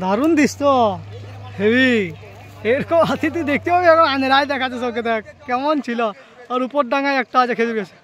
দারুণ দিস তো, হেভি। এরকম হাতি তুই দেখতে পাবি এখন আন্ধারায় দেখাচ্ছে চোখে, দেখ কেমন ছিল। আর উপর ডাঙায় একটা আছে খেজুর গেছে।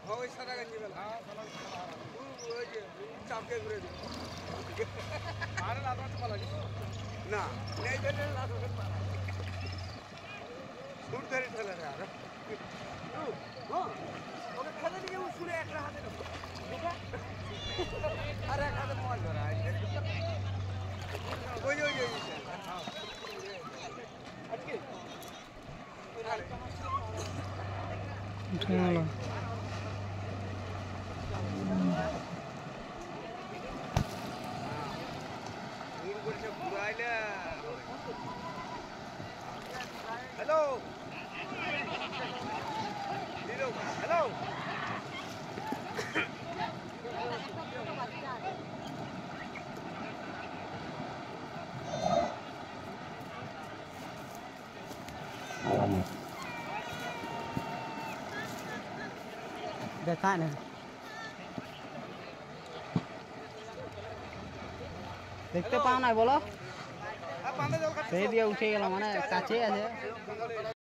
দেখা না, দেখতে পাও না বলো, সেই দিয়ে উঠে গেল, মানে কাছে আছে।